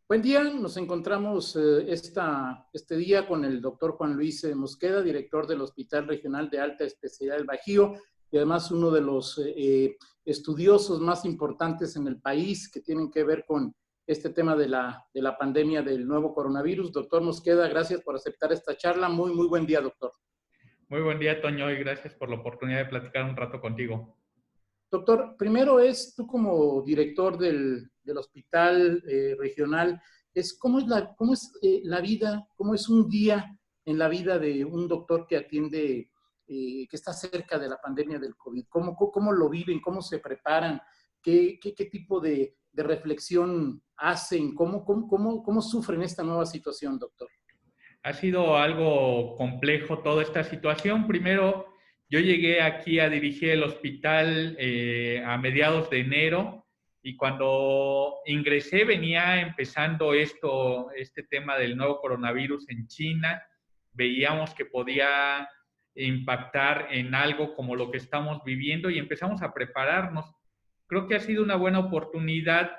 Buen día, nos encontramos este día con el doctor Juan Luis Mosqueda, director del Hospital Regional de Alta Especialidad del Bajío y además uno de los estudiosos más importantes en el país que tienen que ver con este tema de la pandemia del nuevo coronavirus. Doctor Mosqueda, gracias por aceptar esta charla. Muy buen día, doctor. Muy buen día, Toño, y gracias por la oportunidad de platicar un rato contigo. Doctor, primero tú como director del hospital regional, ¿cómo es la vida, cómo es un día en la vida de un doctor que atiende, que está cerca de la pandemia del COVID? ¿Cómo lo viven? ¿Cómo se preparan? ¿Qué tipo de reflexión hacen? ¿Cómo sufren esta nueva situación, doctor? Ha sido algo complejo toda esta situación. Primero, yo llegué aquí a dirigir el hospital a mediados de enero y cuando ingresé venía empezando este tema del nuevo coronavirus en China. Veíamos que podía impactar en algo como lo que estamos viviendo y empezamos a prepararnos. Creo que ha sido una buena oportunidad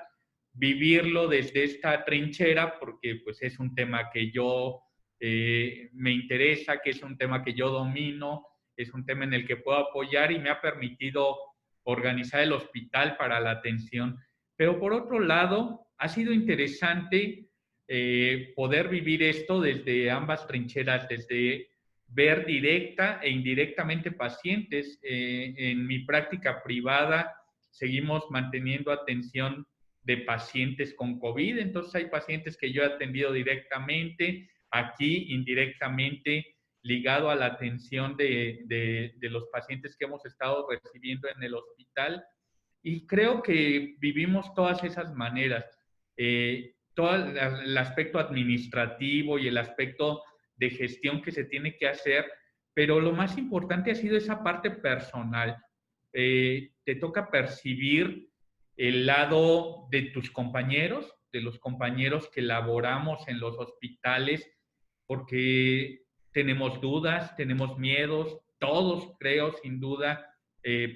vivirlo desde esta trinchera porque pues es un tema que yo me interesa, que es un tema que yo domino, es un tema en el que puedo apoyar y me ha permitido organizar el hospital para la atención. Pero por otro lado, ha sido interesante poder vivir esto desde ambas trincheras, desde ver directa e indirectamente pacientes. En mi práctica privada seguimos manteniendo atención de pacientes con COVID, entonces hay pacientes que yo he atendido directamente, aquí indirectamente ligado a la atención de los pacientes que hemos estado recibiendo en el hospital. Y creo que vivimos todas esas maneras. Todo el aspecto administrativo y el aspecto de gestión que se tiene que hacer, pero lo más importante ha sido esa parte personal. Te toca percibir el lado de tus compañeros, de los compañeros que laboramos en los hospitales, porque tenemos dudas, tenemos miedos, todos creo sin duda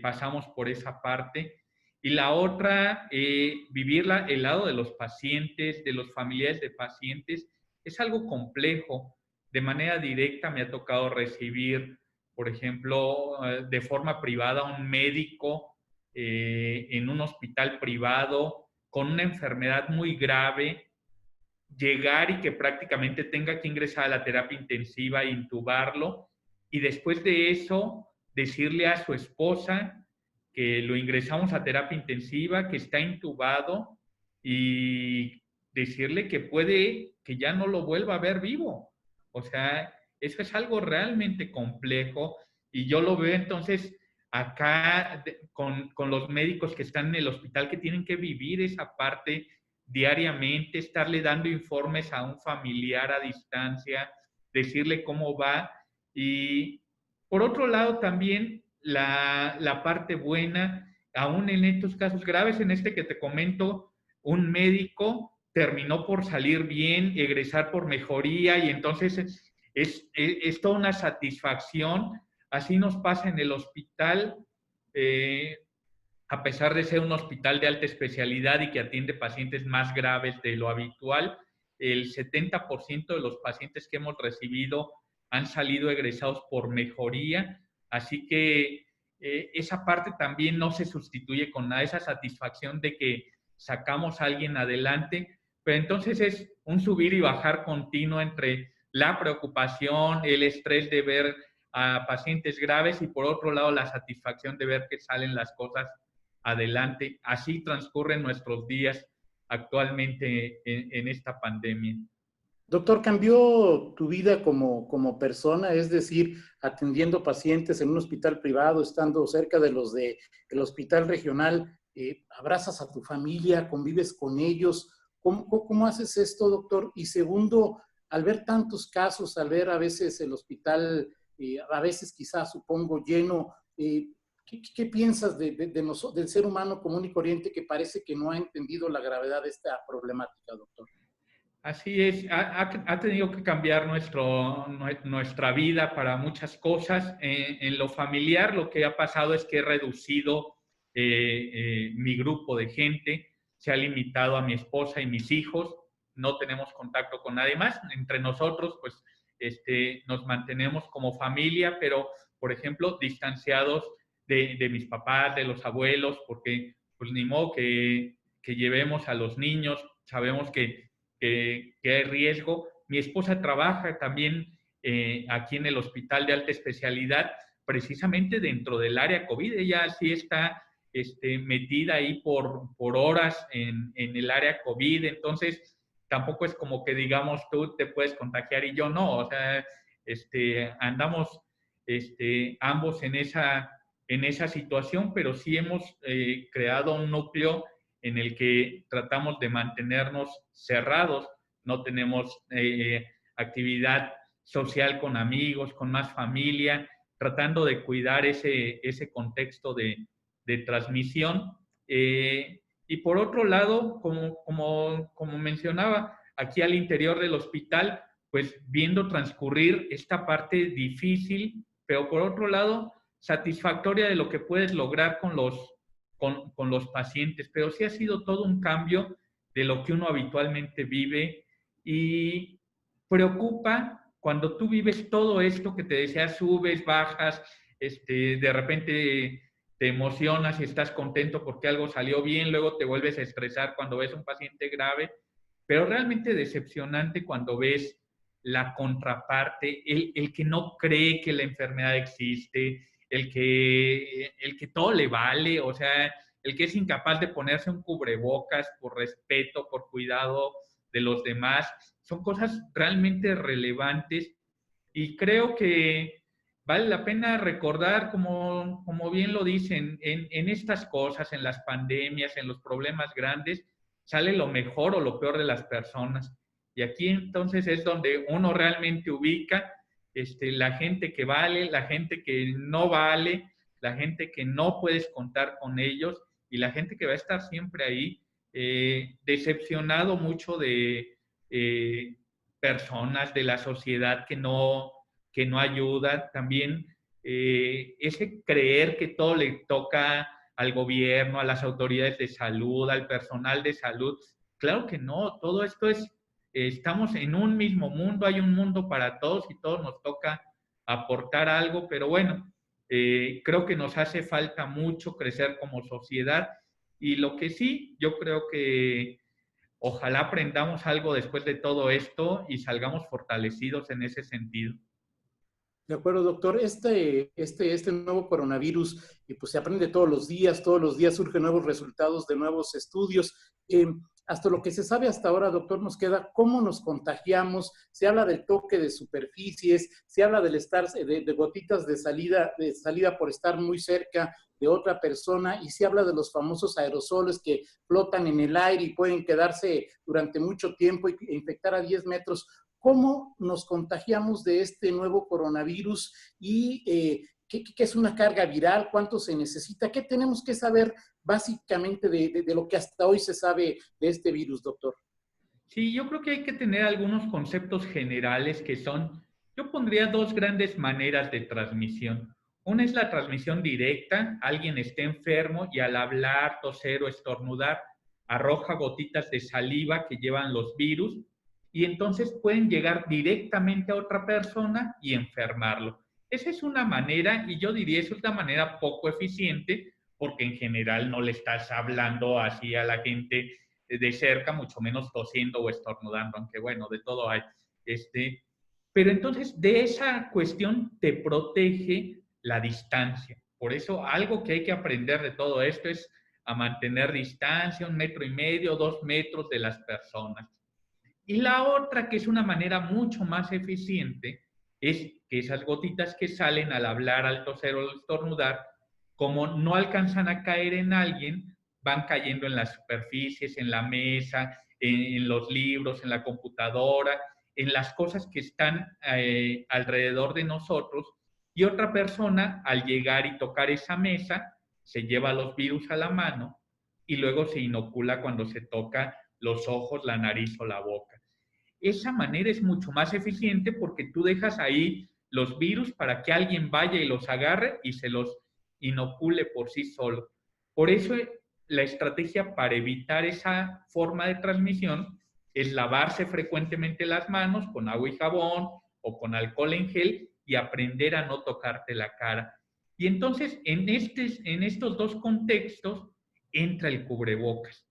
pasamos por esa parte. Y la otra, vivir el lado de los pacientes, de los familiares de pacientes, es algo complejo. De manera directa me ha tocado recibir, por ejemplo, de forma privada, un médico en un hospital privado con una enfermedad muy grave, llegar y que prácticamente tenga que ingresar a la terapia intensiva e intubarlo, y después de eso decirle a su esposa que lo ingresamos a terapia intensiva, que está intubado, y decirle que que ya no lo vuelva a ver vivo. O sea, eso es algo realmente complejo y yo lo veo entonces acá con los médicos que están en el hospital que tienen que vivir esa parte diariamente, estarle dando informes a un familiar a distancia, decirle cómo va. Y por otro lado también la parte buena, aún en estos casos graves, en este que te comento, un médico terminó por salir bien, egresar por mejoría y entonces es toda una satisfacción. Así nos pasa en el hospital. A pesar de ser un hospital de alta especialidad y que atiende pacientes más graves de lo habitual, el 70% de los pacientes que hemos recibido han salido egresados por mejoría, así que esa parte también no se sustituye con nada, esa satisfacción de que sacamos a alguien adelante, pero entonces es un subir y bajar continuo entre la preocupación, el estrés de ver a pacientes graves y por otro lado la satisfacción de ver que salen las cosas adelante. Así transcurren nuestros días actualmente en esta pandemia. Doctor, ¿cambió tu vida como persona? Es decir, atendiendo pacientes en un hospital privado, estando cerca de los del hospital regional, ¿abrazas a tu familia, convives con ellos? ¿Cómo haces esto, doctor? Y segundo, al ver tantos casos, al ver a veces el hospital, a veces quizás supongo lleno, ¿qué piensas del ser humano común y corriente que parece que no ha entendido la gravedad de esta problemática, doctor? Así es, ha tenido que cambiar nuestra vida para muchas cosas. En lo familiar lo que ha pasado es que he reducido mi grupo de gente, se ha limitado a mi esposa y mis hijos. no tenemos contacto con nadie más. Entre nosotros, pues, nos mantenemos como familia, pero, por ejemplo, distanciados de mis papás, de los abuelos, porque, pues, ni modo que llevemos a los niños, sabemos que hay riesgo. Mi esposa trabaja también aquí en el Hospital de Alta Especialidad, precisamente dentro del área COVID. Ella sí está metida ahí por horas en el área COVID, entonces tampoco es como que digamos tú te puedes contagiar y yo no, o sea, andamos ambos en esa situación, pero sí hemos creado un núcleo en el que tratamos de mantenernos cerrados, no tenemos actividad social con amigos, con más familia, tratando de cuidar ese contexto de transmisión. Y por otro lado, como mencionaba, aquí al interior del hospital, pues viendo transcurrir esta parte difícil, pero por otro lado, satisfactoria de lo que puedes lograr con los pacientes, pero sí ha sido todo un cambio de lo que uno habitualmente vive y preocupa cuando tú vives todo esto que te decía, subes, bajas, de repente te emocionas y estás contento porque algo salió bien, luego te vuelves a estresar cuando ves un paciente grave, pero realmente decepcionante cuando ves la contraparte, el que no cree que la enfermedad existe, el que todo le vale, o sea, el que es incapaz de ponerse un cubrebocas por respeto, por cuidado de los demás, son cosas realmente relevantes y creo que vale la pena recordar, como bien lo dicen, en estas cosas, en las pandemias, en los problemas grandes, sale lo mejor o lo peor de las personas. Y aquí entonces es donde uno realmente ubica la gente que vale, la gente que no vale, la gente que no puedes contar con ellos y la gente que va a estar siempre ahí, decepcionado mucho de personas de la sociedad que no ayuda. También ese creer que todo le toca al gobierno, a las autoridades de salud, al personal de salud. Claro que no, todo esto estamos en un mismo mundo, hay un mundo para todos y todos nos toca aportar algo, pero bueno, creo que nos hace falta mucho crecer como sociedad y lo que sí, yo creo que ojalá aprendamos algo después de todo esto y salgamos fortalecidos en ese sentido. De acuerdo, doctor. Este nuevo coronavirus, pues se aprende todos los días surgen nuevos resultados de nuevos estudios. Hasta lo que se sabe hasta ahora, doctor, nos queda cómo nos contagiamos. Se habla del toque de superficies, se habla del estar, de gotitas de salida por estar muy cerca de otra persona, y se habla de los famosos aerosoles que flotan en el aire y pueden quedarse durante mucho tiempo e infectar a 10 metros. ¿Cómo nos contagiamos de este nuevo coronavirus y qué es una carga viral? ¿Cuánto se necesita? ¿Qué tenemos que saber básicamente de lo que hasta hoy se sabe de este virus, doctor? Sí, yo creo que hay que tener algunos conceptos generales que son, yo pondría dos grandes maneras de transmisión. Una es la transmisión directa, alguien está enfermo y al hablar, toser o estornudar, arroja gotitas de saliva que llevan los virus y entonces pueden llegar directamente a otra persona y enfermarlo. Esa es una manera, y yo diría eso es una manera poco eficiente, porque en general no le estás hablando así a la gente de cerca, mucho menos tosiendo o estornudando, aunque bueno, de todo hay. Pero entonces de esa cuestión te protege la distancia. Por eso algo que hay que aprender de todo esto es a mantener distancia, 1,5 metros, 2 metros de las personas. Y la otra, que es una manera mucho más eficiente, es que esas gotitas que salen al hablar, al toser o al estornudar, como no alcanzan a caer en alguien, van cayendo en las superficies, en la mesa, en los libros, en la computadora, en las cosas que están alrededor de nosotros. Y otra persona, al llegar y tocar esa mesa, se lleva los virus a la mano y luego se inocula cuando se toca los ojos, la nariz o la boca. Esa manera es mucho más eficiente porque tú dejas ahí los virus para que alguien vaya y los agarre y se los inocule por sí solo. Por eso la estrategia para evitar esa forma de transmisión es lavarse frecuentemente las manos con agua y jabón o con alcohol en gel y aprender a no tocarte la cara. Y entonces, en estos dos contextos, entra el cubrebocas.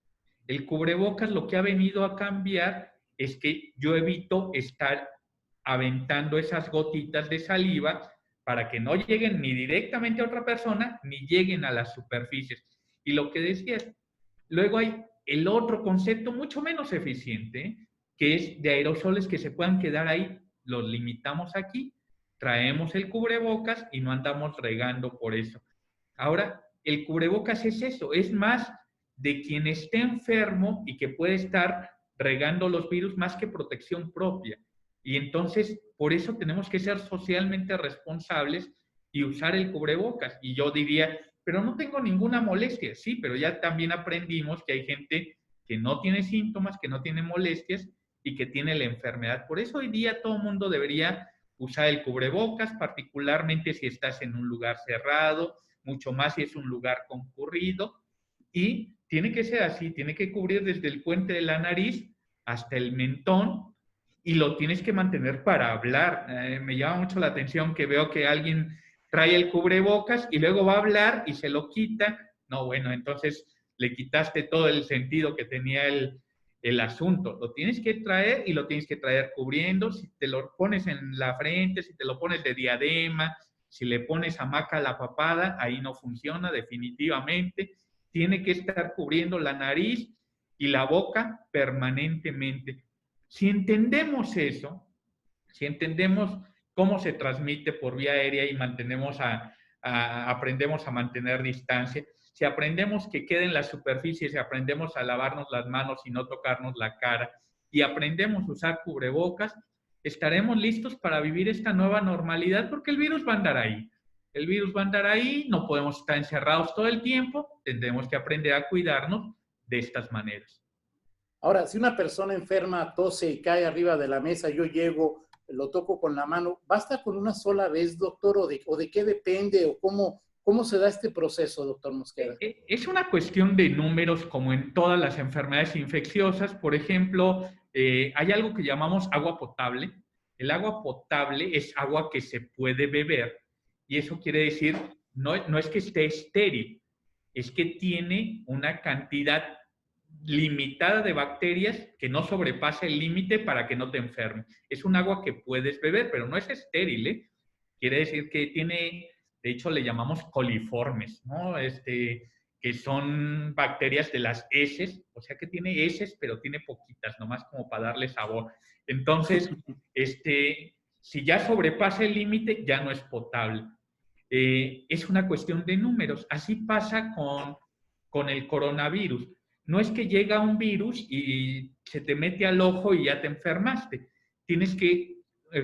El cubrebocas lo que ha venido a cambiar es que yo evito estar aventando esas gotitas de saliva para que no lleguen ni directamente a otra persona, ni lleguen a las superficies. Y lo que decías, luego hay el otro concepto mucho menos eficiente, que es de aerosoles que se puedan quedar ahí. Los limitamos aquí, traemos el cubrebocas y no andamos regando por eso. Ahora, el cubrebocas es eso, es más de quien esté enfermo y que puede estar regando los virus más que protección propia. Y entonces, por eso tenemos que ser socialmente responsables y usar el cubrebocas. Y yo diría, pero no tengo ninguna molestia. Sí, pero ya también aprendimos que hay gente que no tiene síntomas, que no tiene molestias y que tiene la enfermedad. Por eso hoy día todo el mundo debería usar el cubrebocas, particularmente si estás en un lugar cerrado, mucho más si es un lugar concurrido. Y tiene que ser así, tiene que cubrir desde el puente de la nariz hasta el mentón y lo tienes que mantener para hablar. Me llama mucho la atención que veo que alguien trae el cubrebocas y luego va a hablar y se lo quita. No, bueno, entonces le quitaste todo el sentido que tenía el asunto. Lo tienes que traer y lo tienes que traer cubriendo. Si te lo pones en la frente, si te lo pones de diadema, si le pones hamaca a la papada, ahí no funciona definitivamente. Tiene que estar cubriendo la nariz y la boca permanentemente. Si entendemos eso, si entendemos cómo se transmite por vía aérea y aprendemos a mantener distancia, si aprendemos que queden las superficies, si aprendemos a lavarnos las manos y no tocarnos la cara, y aprendemos a usar cubrebocas, estaremos listos para vivir esta nueva normalidad porque el virus va a andar ahí. El virus va a andar ahí, no podemos estar encerrados todo el tiempo, tendremos que aprender a cuidarnos de estas maneras. Ahora, si una persona enferma tose y cae arriba de la mesa, yo llego, lo toco con la mano, ¿basta con una sola vez, doctor? ¿O de qué depende? ¿O cómo se da este proceso, doctor Mosqueda? Es una cuestión de números como en todas las enfermedades infecciosas. Por ejemplo, hay algo que llamamos agua potable. El agua potable es agua que se puede beber y eso quiere decir, no es que esté estéril, es que tiene una cantidad limitada de bacterias que no sobrepasa el límite para que no te enfermes. Es un agua que puedes beber, pero no es estéril, ¿eh? Quiere decir que tiene, de hecho le llamamos coliformes, ¿no? Que son bacterias de las heces, o sea que tiene heces, pero tiene poquitas, nomás como para darle sabor. Entonces, si ya sobrepasa el límite, ya no es potable. Es una cuestión de números. Así pasa con el coronavirus. No es que llega un virus y se te mete al ojo y ya te enfermaste. Tienes que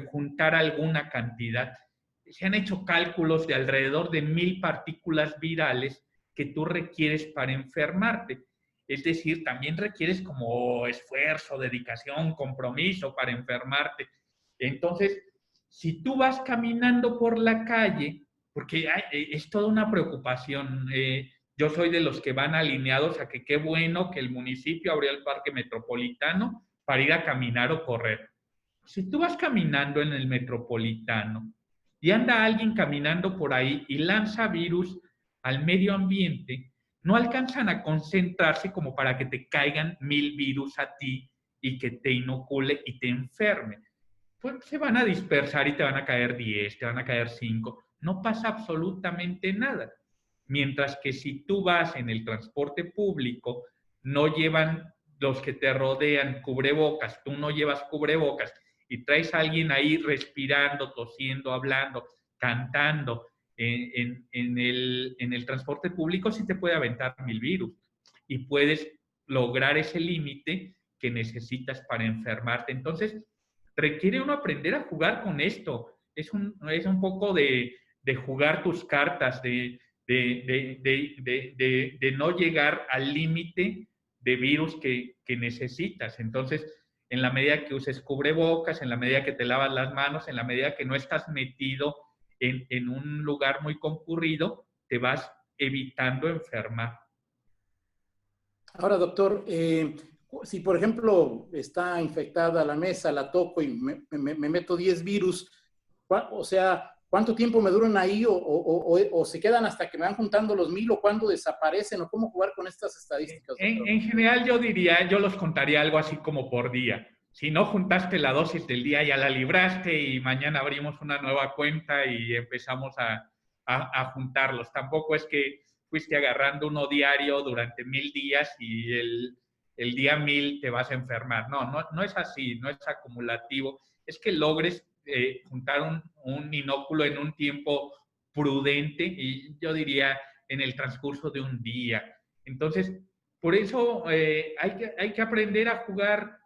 juntar alguna cantidad. Se han hecho cálculos de alrededor de 1000 partículas virales que tú requieres para enfermarte. Es decir, también requieres como esfuerzo, dedicación, compromiso para enfermarte. Entonces, si tú vas caminando por la calle, porque es toda una preocupación, yo soy de los que van alineados a que qué bueno que el municipio abrió el parque metropolitano para ir a caminar o correr. Si tú vas caminando en el metropolitano y anda alguien caminando por ahí y lanza virus al medio ambiente, no alcanzan a concentrarse como para que te caigan 1000 virus a ti y que te inocule y te enferme. Pues se van a dispersar y te van a caer 10, te van a caer 5. No pasa absolutamente nada. Mientras que si tú vas en el transporte público, no llevan los que te rodean cubrebocas, tú no llevas cubrebocas y traes a alguien ahí respirando, tosiendo, hablando, cantando en el transporte público, sí te puede aventar 1000 virus y puedes lograr ese límite que necesitas para enfermarte. Entonces, requiere uno aprender a jugar con esto. Es un poco de jugar tus cartas, de no llegar al límite de virus que necesitas. Entonces, en la medida que uses cubrebocas, en la medida que te lavas las manos, en la medida que no estás metido en un lugar muy concurrido, te vas evitando enfermar. Ahora, doctor, Si, por ejemplo, está infectada la mesa, la toco y me meto 10 virus, o sea, ¿cuánto tiempo me duran ahí o se quedan hasta que me van juntando los 1000 o cuándo desaparecen o cómo jugar con estas estadísticas, doctor? En general yo diría, yo los contaría algo así como por día. Si no juntaste la dosis del día, ya la libraste y mañana abrimos una nueva cuenta y empezamos a juntarlos. Tampoco es que fuiste agarrando uno diario durante 1000 días y el día 1000 te vas a enfermar. No es así, no es acumulativo. Es que logres juntar un inóculo en un tiempo prudente y yo diría en el transcurso de un día. Entonces, por eso hay que aprender a jugar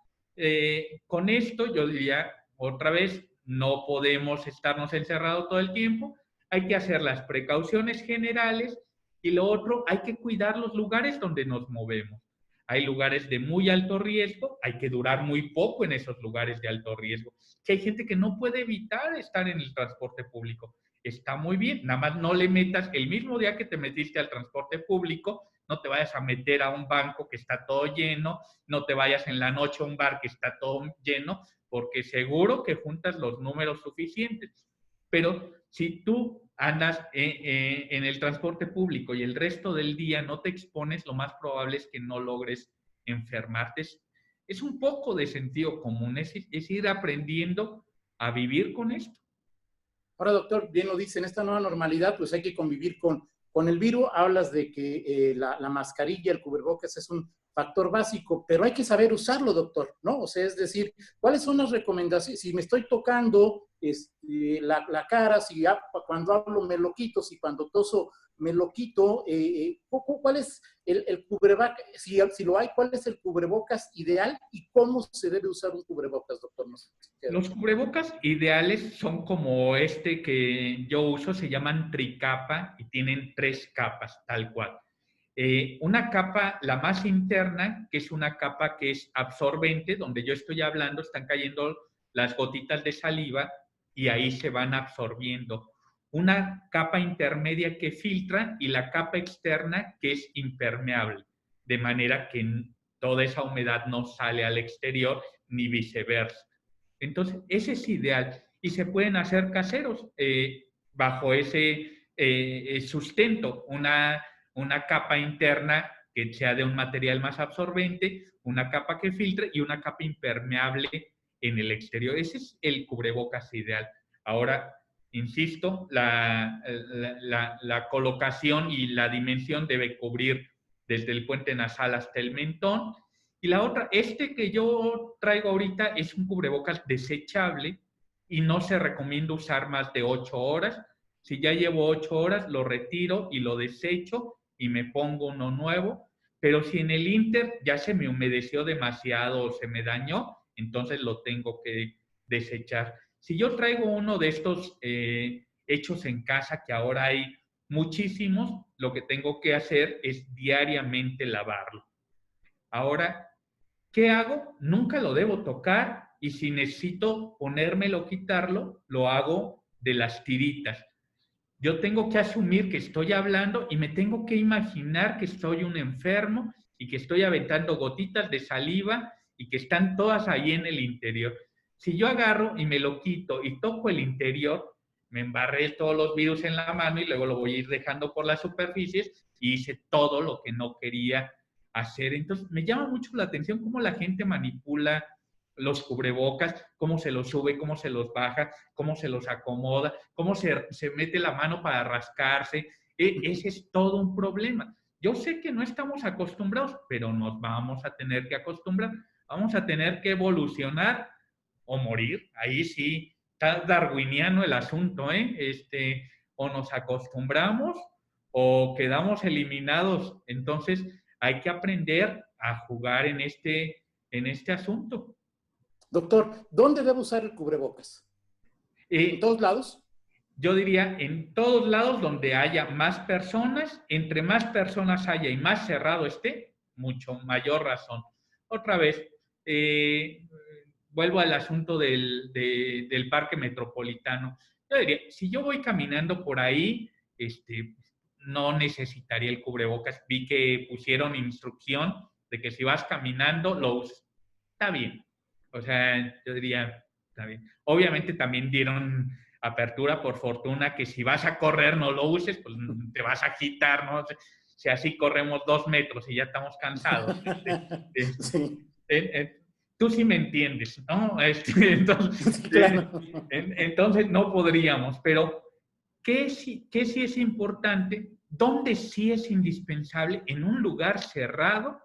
con esto. Yo diría, otra vez, no podemos estarnos encerrados todo el tiempo. Hay que hacer las precauciones generales y lo otro, hay que cuidar los lugares donde nos movemos. Hay lugares de muy alto riesgo, hay que durar muy poco en esos lugares de alto riesgo. Que hay gente que no puede evitar estar en el transporte público. Está muy bien, nada más no le metas el mismo día que te metiste al transporte público, no te vayas a meter a un banco que está todo lleno, no te vayas en la noche a un bar que está todo lleno, porque seguro que juntas los números suficientes. Pero si tú andas en el transporte público y el resto del día no te expones, lo más probable es que no logres enfermarte. Es un poco de sentido común, es ir aprendiendo a vivir con esto. Ahora, doctor, bien lo dice, en esta nueva normalidad, pues hay que convivir con el virus. Hablas de que la mascarilla, el cubrebocas es un factor básico, pero hay que saber usarlo, doctor, ¿no? O sea, es decir, ¿cuáles son las recomendaciones? Si me estoy tocando la cara, si cuando hablo me lo quito, si cuando toso me lo quito, ¿cuál es el cubrebocas? Si lo hay, ¿cuál es el cubrebocas ideal y cómo se debe usar un cubrebocas, doctor? No sé. Los cubrebocas ideales son como este que yo uso, se llaman tricapa y tienen 3 capas, tal cual. Una capa, la más interna, que es una capa que es absorbente, donde yo estoy hablando, están cayendo las gotitas de saliva y ahí se van absorbiendo. Una capa intermedia que filtra y la capa externa que es impermeable, de manera que toda esa humedad no sale al exterior ni viceversa. Entonces, ese es ideal y se pueden hacer caseros bajo ese sustento, una capa interna que sea de un material más absorbente, una capa que filtre y una capa impermeable en el exterior. Ese es el cubrebocas ideal. Ahora, insisto, la colocación y la dimensión debe cubrir desde el puente nasal hasta el mentón. Y la otra, que yo traigo ahorita es un cubrebocas desechable y no se recomienda usar más de 8 horas. Si ya llevo 8 horas, lo retiro y lo desecho y me pongo uno nuevo. Pero si en el Inter ya se me humedeció demasiado o se me dañó, entonces lo tengo que desechar. Si yo traigo uno de estos hechos en casa, que ahora hay muchísimos, lo que tengo que hacer es diariamente lavarlo. Ahora, ¿qué hago? Nunca lo debo tocar y si necesito ponérmelo o quitarlo, lo hago de las tiritas. Yo tengo que asumir que estoy hablando y me tengo que imaginar que soy un enfermo y que estoy aventando gotitas de saliva y que están todas ahí en el interior. Si yo agarro y me lo quito y toco el interior, me embarré todos los virus en la mano y luego lo voy a ir dejando por las superficies y hice todo lo que no quería hacer. Entonces, me llama mucho la atención cómo la gente manipula los cubrebocas, cómo se los sube, cómo se los baja, cómo se los acomoda, cómo se mete la mano para rascarse. Ese es todo un problema. Yo sé que no estamos acostumbrados, pero nos vamos a tener que acostumbrar. Vamos a tener que evolucionar o morir. Ahí sí está darwiniano el asunto, ¿eh? O nos acostumbramos o quedamos eliminados. Entonces, hay que aprender a jugar en este asunto. Doctor, ¿dónde debo usar el cubrebocas? ¿En todos lados? Yo diría en todos lados donde haya más personas, entre más personas haya y más cerrado esté, mucho mayor razón. Otra vez, vuelvo al asunto del parque metropolitano. Yo diría, si yo voy caminando por ahí, no necesitaría el cubrebocas. Vi que pusieron instrucción de que si vas caminando, lo uses. Está bien. O sea, yo diría, está bien. Obviamente también dieron apertura, por fortuna, que si vas a correr no lo uses, pues te vas a quitar, ¿no? Si así corremos 2 metros y ya estamos cansados. Sí, Tú sí me entiendes, ¿no? Entonces, sí, claro. entonces no podríamos, pero ¿qué sí es importante? ¿Dónde sí es indispensable? En un lugar cerrado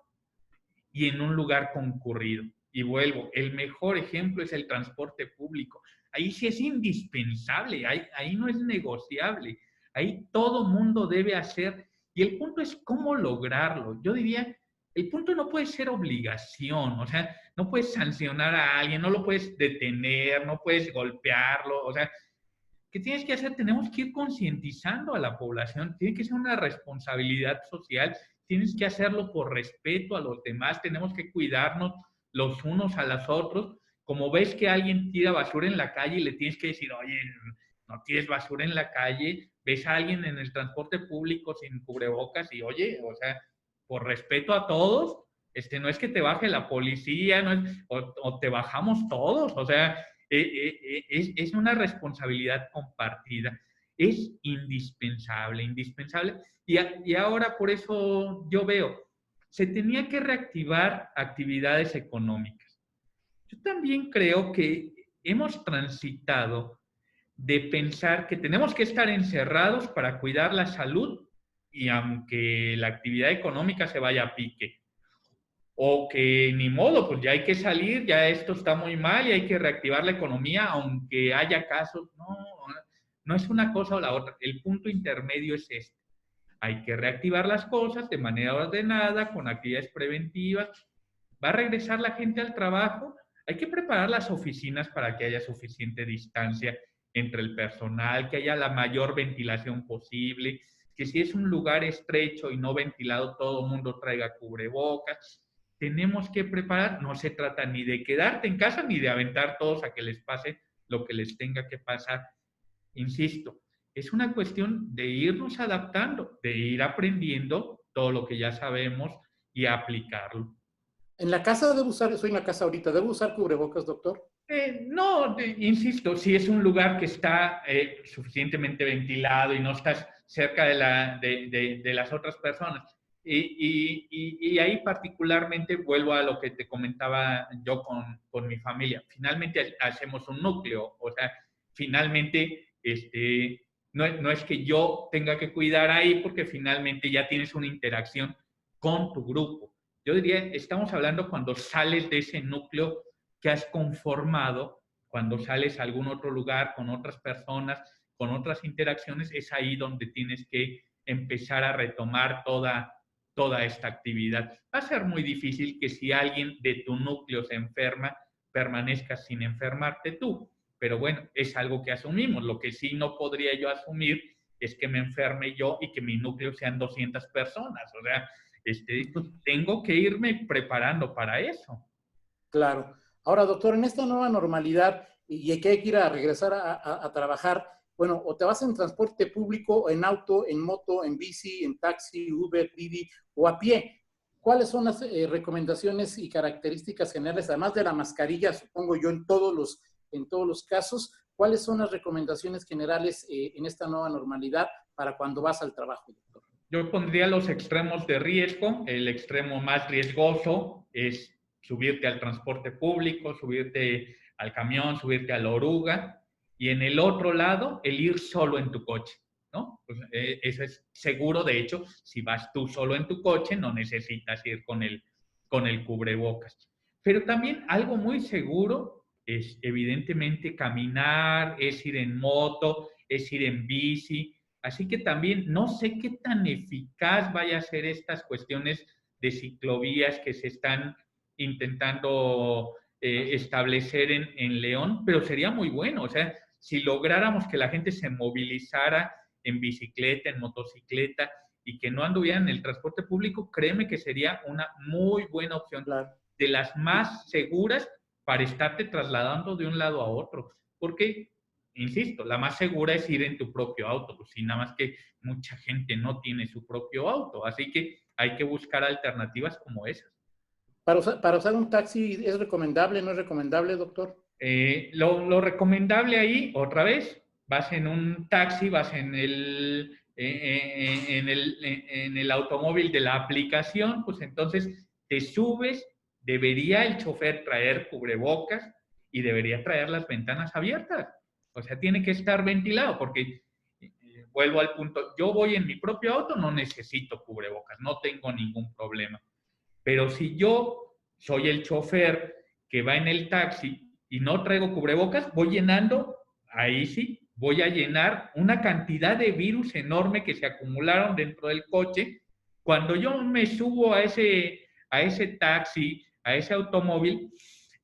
y en un lugar concurrido. Y vuelvo, el mejor ejemplo es el transporte público. Ahí sí es indispensable, ahí no es negociable, ahí todo mundo debe hacer. Y el punto es cómo lograrlo. Yo diría, el punto no puede ser obligación, o sea, no puedes sancionar a alguien, no lo puedes detener, no puedes golpearlo, o sea, ¿qué tienes que hacer? Tenemos que ir concientizando a la población, tiene que ser una responsabilidad social, tienes que hacerlo por respeto a los demás, tenemos que cuidarnos los unos a los otros. Como ves que alguien tira basura en la calle y le tienes que decir, oye, no tires basura en la calle, ves a alguien en el transporte público sin cubrebocas y oye, o sea, por respeto a todos, no es que te baje la policía, no es, o te bajamos todos, o sea, es una responsabilidad compartida, es indispensable, indispensable. Y ahora por eso yo veo, se tenía que reactivar actividades económicas. Yo también creo que hemos transitado de pensar que tenemos que estar encerrados para cuidar la salud y aunque la actividad económica se vaya a pique. O que ni modo, pues ya hay que salir, ya esto está muy mal y hay que reactivar la economía, aunque haya casos. No, no es una cosa o la otra. El punto intermedio es este. Hay que reactivar las cosas de manera ordenada, con actividades preventivas. Va a regresar la gente al trabajo. Hay que preparar las oficinas para que haya suficiente distancia entre el personal, que haya la mayor ventilación posible, que si es un lugar estrecho y no ventilado, todo el mundo traiga cubrebocas. Tenemos que preparar, no se trata ni de quedarte en casa ni de aventar todos a que les pase lo que les tenga que pasar. Insisto, es una cuestión de irnos adaptando, de ir aprendiendo todo lo que ya sabemos y aplicarlo. En la casa debo usar, estoy en la casa ahorita, ¿debo usar cubrebocas, doctor? No, insisto, si es un lugar que está suficientemente ventilado y no estás cerca de las otras personas. Y ahí particularmente vuelvo a lo que te comentaba yo con mi familia. Finalmente hacemos un núcleo, o sea, finalmente no es que yo tenga que cuidar ahí porque finalmente ya tienes una interacción con tu grupo. Yo diría, estamos hablando cuando sales de ese núcleo que has conformado, cuando sales a algún otro lugar con otras personas, con otras interacciones, es ahí donde tienes que empezar a retomar toda esta actividad. Va a ser muy difícil que si alguien de tu núcleo se enferma, permanezcas sin enfermarte tú. Pero bueno, es algo que asumimos. Lo que sí no podría yo asumir es que me enferme yo y que mi núcleo sean 200 personas. O sea, tengo que irme preparando para eso. Claro. Ahora, doctor, en esta nueva normalidad y que hay que ir a regresar a trabajar, bueno, o te vas en transporte público, en auto, en moto, en bici, en taxi, Uber, Didi o a pie. ¿Cuáles son las recomendaciones y características generales, además de la mascarilla, supongo yo, en todos los casos? ¿Cuáles son las recomendaciones generales en esta nueva normalidad para cuando vas al trabajo, doctor? Yo pondría los extremos de riesgo. El extremo más riesgoso es subirte al transporte público, subirte al camión, subirte a la oruga. Y en el otro lado, el ir solo en tu coche, ¿no? Pues, eso es seguro. De hecho, si vas tú solo en tu coche, no necesitas ir con el cubrebocas. Pero también algo muy seguro es, evidentemente, caminar, es ir en moto, es ir en bici. Así que también no sé qué tan eficaz vaya a ser estas cuestiones de ciclovías que se están intentando establecer en León, pero sería muy bueno. O sea, si lográramos que la gente se movilizara en bicicleta, en motocicleta y que no anduviera en el transporte público, créeme que sería una muy buena opción, Claro. de las más seguras para estarte trasladando de un lado a otro. Porque insisto, la más segura es ir en tu propio auto, pues sí, nada más que mucha gente no tiene su propio auto, así que hay que buscar alternativas como esas. Para usar un taxi, ¿es recomendable, no es recomendable, doctor? Lo recomendable ahí, otra vez, vas en un taxi, vas en el automóvil de la aplicación, pues entonces te subes, debería el chofer traer cubrebocas y debería traer las ventanas abiertas. O sea, tiene que estar ventilado porque, vuelvo al punto, yo voy en mi propio auto, no necesito cubrebocas, no tengo ningún problema. Pero si yo soy el chofer que va en el taxi y no traigo cubrebocas, voy llenando, ahí sí, voy a llenar una cantidad de virus enorme que se acumularon dentro del coche. Cuando yo me subo a ese taxi, a ese automóvil,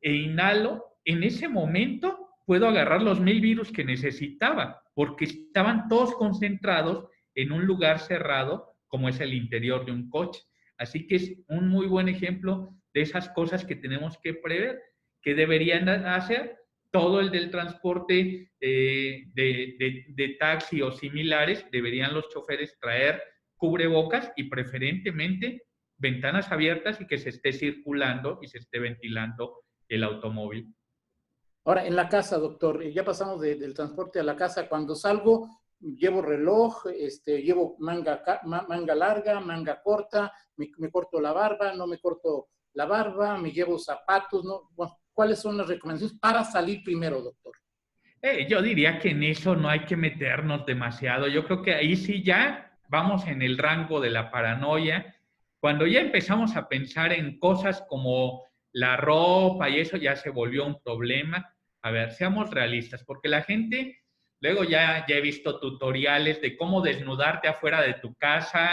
e inhalo, en ese momento puedo agarrar los 1000 virus que necesitaba, porque estaban todos concentrados en un lugar cerrado como es el interior de un coche. Así que es un muy buen ejemplo de esas cosas que tenemos que prever, que deberían hacer todo el del transporte de taxi o similares, deberían los choferes traer cubrebocas y preferentemente ventanas abiertas y que se esté circulando y se esté ventilando el automóvil. Ahora, en la casa, doctor, ya pasamos del transporte a la casa. Cuando salgo, llevo reloj, llevo manga larga, manga corta, me corto la barba, no me corto la barba, me llevo zapatos, ¿no? Bueno, ¿cuáles son las recomendaciones para salir primero, doctor? Yo diría que en eso no hay que meternos demasiado. Yo creo que ahí sí ya vamos en el rango de la paranoia. Cuando ya empezamos a pensar en cosas como la ropa y eso ya se volvió un problema. A ver, seamos realistas, porque la gente, luego ya he visto tutoriales de cómo desnudarte afuera de tu casa,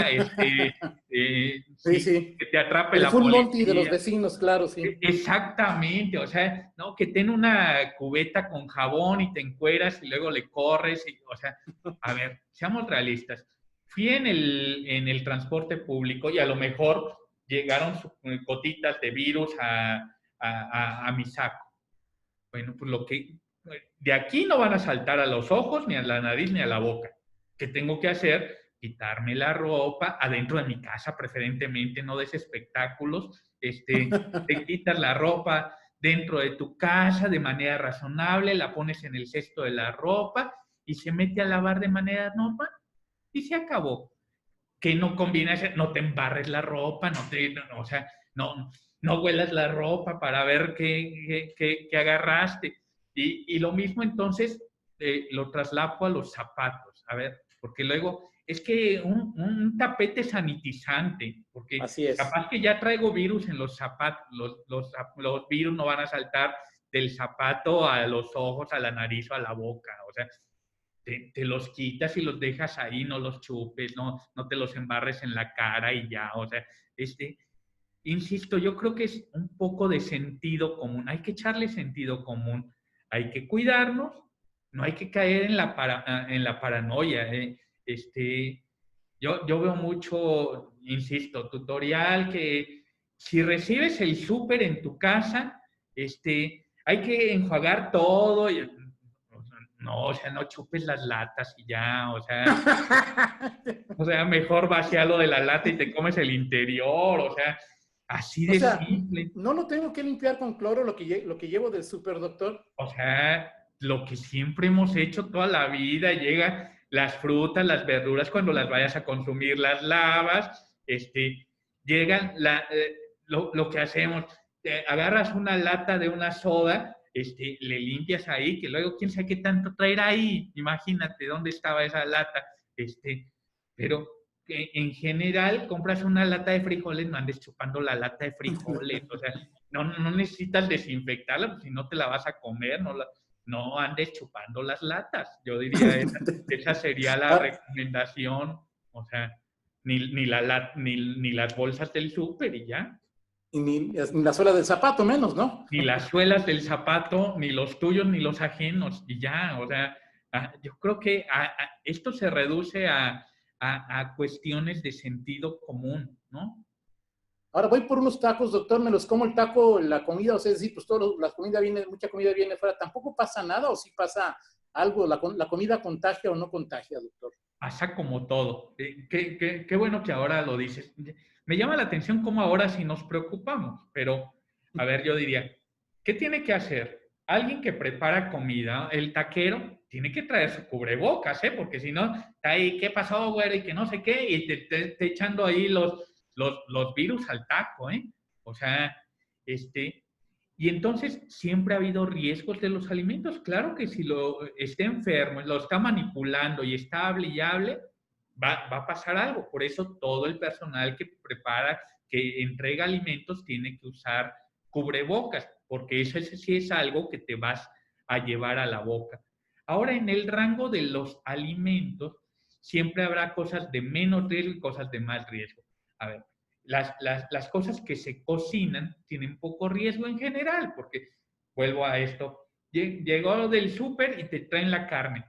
Sí, sí, sí. que te atrape El la full monty de los policía. vecinos, claro, sí. Exactamente, o sea, no, que ten una cubeta con jabón y te encueras y luego le corres, o sea, a ver, seamos realistas. Fui en el transporte público y a lo mejor llegaron gotitas de virus a mi saco. Bueno, pues de aquí no van a saltar a los ojos, ni a la nariz, ni a la boca. ¿Qué tengo que hacer? Quitarme la ropa adentro de mi casa, preferentemente, no des espectáculos. Te quitas la ropa dentro de tu casa de manera razonable, la pones en el cesto de la ropa y se mete a lavar de manera normal y se acabó. Que no conviene hacer, no te embarres la ropa, o sea, no huelas la ropa para ver qué agarraste. Y lo mismo entonces lo traslapo a los zapatos, a ver, porque luego es que un tapete sanitizante, porque Así es. capaz que ya traigo virus en los zapatos, los virus no van a saltar del zapato a los ojos, a la nariz o a la boca, o sea, te los quitas y los dejas ahí, no los chupes, no te los embarres en la cara y ya, o sea, insisto, yo creo que es un poco de sentido común, hay que echarle sentido común, hay que cuidarnos, no hay que caer en la paranoia. Yo veo mucho, insisto, tutorial que si recibes el súper en tu casa, hay que enjuagar todo. No, o sea, no chupes las latas y ya, o sea, mejor vacíalo de la lata y te comes el interior, o sea, así O de sea, simple. no lo tengo que limpiar con cloro lo que llevo del súper, doctor. O sea, lo que siempre hemos hecho toda la vida, llega las frutas, las verduras, cuando las vayas a consumir, las lavas, llegan, lo que hacemos, agarras una lata de una soda, le limpias ahí, que luego quién sabe qué tanto traerá ahí, imagínate dónde estaba esa lata, pero en general compras una lata de frijoles, no andes chupando la lata de frijoles, o sea, no necesitas desinfectarla, pues si no te la vas a comer, no andes chupando las latas. Yo diría, esa sería la Ah, recomendación, o sea, ni las bolsas del súper y ya. y ni la suela del zapato menos, ¿no? Ni las suelas del zapato, ni los tuyos, ni los ajenos, y ya, o sea, yo creo que esto se reduce a cuestiones de sentido común, ¿no? Ahora voy por unos tacos, doctor, me los como el taco, la comida, o sea, es decir, pues la comida viene, mucha comida viene fuera, ¿tampoco pasa nada o sí pasa algo? ¿La comida contagia o no contagia, doctor? Pasa como todo. Qué bueno que ahora lo dices. Me llama la atención cómo ahora sí nos preocupamos, pero a ver, yo diría, ¿qué tiene que hacer? Alguien que prepara comida, el taquero, tiene que traer su cubrebocas, ¿eh? Porque si no, está ahí, ¿qué pasó, güey? Y que no sé qué, y te echando ahí los virus al taco, ¿eh? O sea, y entonces siempre ha habido riesgos de los alimentos. Claro que si lo está enfermo, lo está manipulando y está hable y hable, va a pasar algo. Por eso todo el personal que prepara, que entrega alimentos, tiene que usar cubrebocas, porque eso sí es algo que te vas a llevar a la boca. Ahora, en el rango de los alimentos, siempre habrá cosas de menos riesgo y cosas de más riesgo. A ver, las cosas que se cocinan tienen poco riesgo en general, porque vuelvo a esto, llegó del súper y te traen la carne.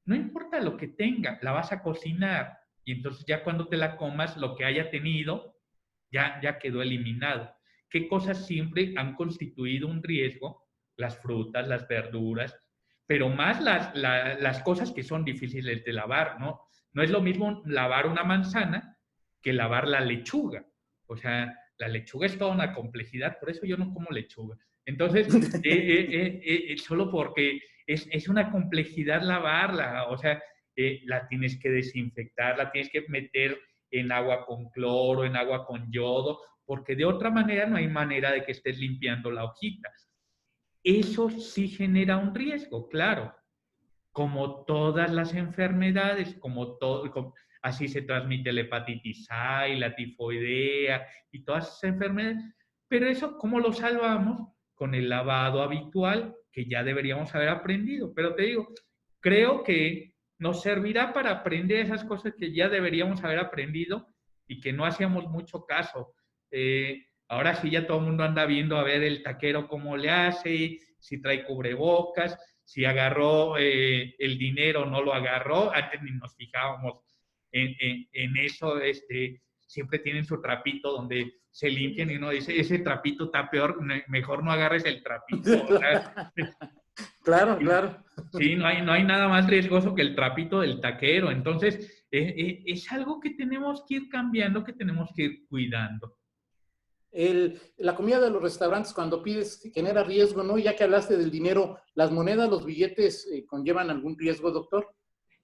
No importa lo que tenga, la vas a cocinar y entonces ya cuando te la comas, lo que haya tenido ya quedó eliminado. ¿Qué cosas siempre han constituido un riesgo? Las frutas, las verduras, pero más las cosas que son difíciles de lavar, ¿no? No es lo mismo lavar una manzana que lavar la lechuga. O sea, la lechuga es toda una complejidad, por eso yo no como lechuga. Entonces, solo porque es una complejidad lavarla, o sea, la tienes que desinfectar, la tienes que meter en agua con cloro, en agua con yodo, porque de otra manera no hay manera de que estés limpiando la hojita. Eso sí genera un riesgo, claro, como todas las enfermedades, así se transmite la hepatitis A y la tifoidea y todas esas enfermedades. Pero eso, ¿cómo lo salvamos? Con el lavado habitual que ya deberíamos haber aprendido. Pero te digo, creo que nos servirá para aprender esas cosas que ya deberíamos haber aprendido y que no hacíamos mucho caso. Ahora sí ya todo el mundo anda viendo a ver el taquero cómo le hace, si trae cubrebocas, si agarró el dinero o no lo agarró. Antes ni nos fijábamos en eso. Siempre tienen su trapito donde se limpian y uno dice, ese trapito está peor, mejor no agarres el trapito. O sea, Claro, claro. sí, no hay nada más riesgoso que el trapito del taquero. Entonces, es algo que tenemos que ir cambiando, que tenemos que ir cuidando. La comida de los restaurantes cuando pides genera riesgo, ¿no? Ya que hablaste del dinero, ¿las monedas, los billetes conllevan algún riesgo, doctor?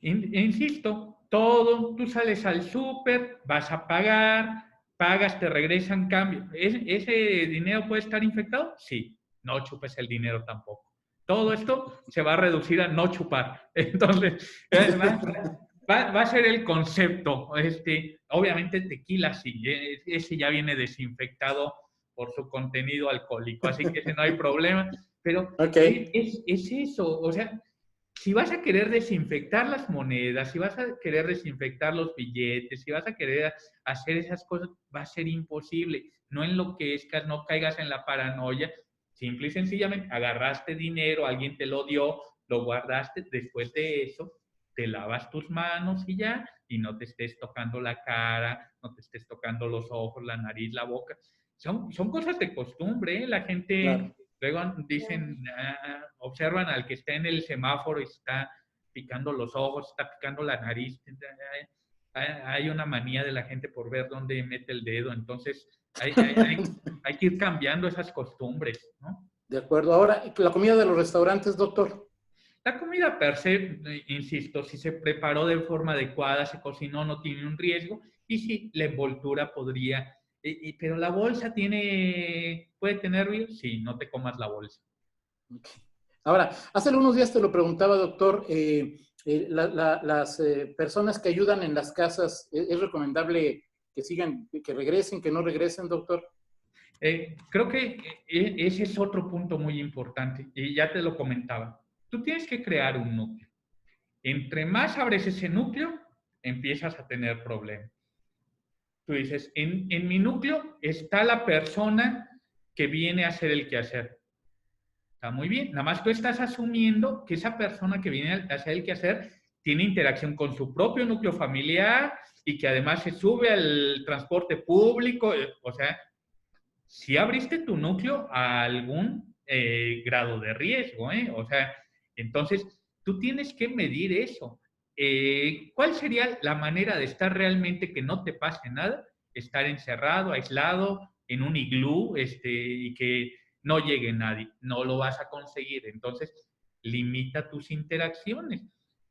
Insisto, todo, tú sales al súper, vas a pagar, pagas, te regresan cambio. ¿Ese dinero puede estar infectado? Sí, no chupes el dinero tampoco. Todo esto se va a reducir a no chupar. Entonces, va a ser el concepto. Obviamente tequila sí, ese ya viene desinfectado por su contenido alcohólico, así que ese no hay problema. Pero Ok. es eso, o sea, si vas a querer desinfectar las monedas, si vas a querer desinfectar los billetes, si vas a querer hacer esas cosas, va a ser imposible. No enloquezcas, no caigas en la paranoia. Simple y sencillamente agarraste dinero, alguien te lo dio, lo guardaste. Después de eso, te lavas tus manos y ya, y no te estés tocando la cara, no te estés tocando los ojos, la nariz, la boca. Son cosas de costumbre, ¿eh? La gente Claro. luego dicen, observan al que está en el semáforo y está picando los ojos, está picando la nariz. Hay una manía de la gente por ver dónde mete el dedo. Entonces, hay que ir cambiando esas costumbres, ¿no? De acuerdo. Ahora, la comida de los restaurantes, doctor. La comida per se, insisto, si se preparó de forma adecuada, se cocinó, no tiene un riesgo. Y sí, la envoltura podría, pero la bolsa puede tener riesgo. Sí, no te comas la bolsa. Okay. Ahora, hace algunos días te lo preguntaba, doctor, las personas que ayudan en las casas, ¿es recomendable que sigan, que regresen, que no regresen, doctor? Creo que ese es otro punto muy importante y ya te lo comentaba. Tú tienes que crear un núcleo. Entre más abres ese núcleo, empiezas a tener problemas. Tú dices, en mi núcleo está la persona que viene a hacer el quehacer. Está muy bien. Nada más tú estás asumiendo que esa persona que viene a hacer el quehacer tiene interacción con su propio núcleo familiar y que además se sube al transporte público. O sea, si abriste tu núcleo a algún grado de riesgo, ¿eh? O sea, entonces tú tienes que medir eso. ¿Cuál sería la manera de estar realmente que no te pase nada? estar encerrado, aislado, en un iglú, y que no llegue nadie. No lo vas a conseguir. Entonces, limita tus interacciones.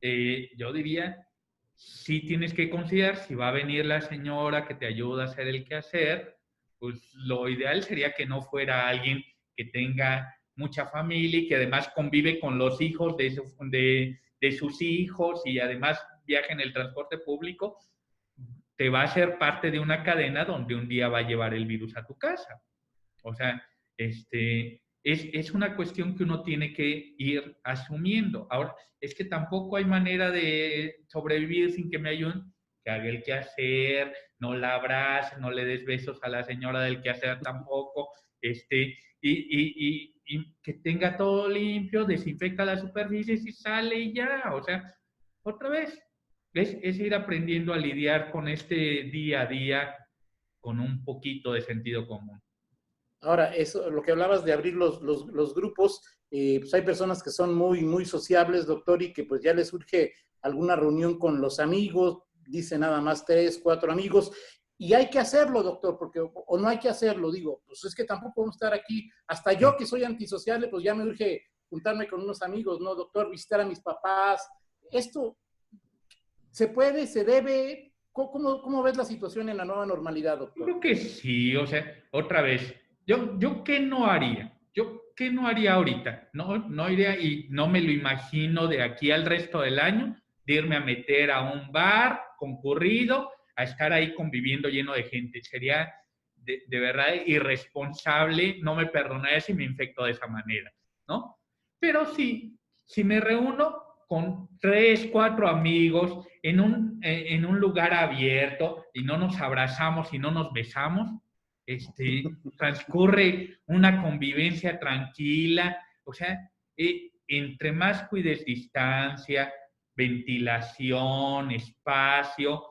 Yo diría, sí tienes que considerar si va a venir la señora que te ayuda a hacer el quehacer, pues lo ideal sería que no fuera alguien que tenga mucha familia y que además convive con los hijos de sus hijos y además viaja en el transporte público, te va a ser parte de una cadena donde un día va a llevar el virus a tu casa. O sea, es una cuestión que uno tiene que ir asumiendo. Ahora, es que tampoco hay manera de sobrevivir sin que me ayuden, que haga el quehacer, no la abraces, no le des besos a la señora del quehacer tampoco, y que tenga todo limpio, desinfecta las superficies y sale y ya. O sea, otra vez, es ir aprendiendo a lidiar con este día a día con un poquito de sentido común. Ahora, eso, lo que hablabas de abrir los grupos, pues hay personas que son muy sociables, doctor, y que pues ya les surge alguna reunión con los amigos, dice nada más 3, 4 amigos, y hay que hacerlo, doctor, porque o no hay que hacerlo, digo, pues es que tampoco podemos estar aquí, hasta yo que soy antisocial, pues ya me urge juntarme con unos amigos, ¿no, doctor? Visitar a mis papás. Esto se puede, se debe. ¿Cómo ves la situación en la nueva normalidad, Yo doctor? creo que sí, o sea, otra vez, yo ¿qué no haría? Yo ¿qué no haría ahorita? No iría y no me lo imagino de aquí al resto del año, de irme a meter a un bar concurrido, a estar ahí conviviendo lleno de gente. Sería de verdad irresponsable, no me perdonaría si me infecto de esa manera, ¿no? Pero sí, si me reúno con 3, 4 amigos en un lugar abierto y no nos abrazamos y no nos besamos, transcurre una convivencia tranquila. O sea, entre más cuides distancia, ventilación, espacio,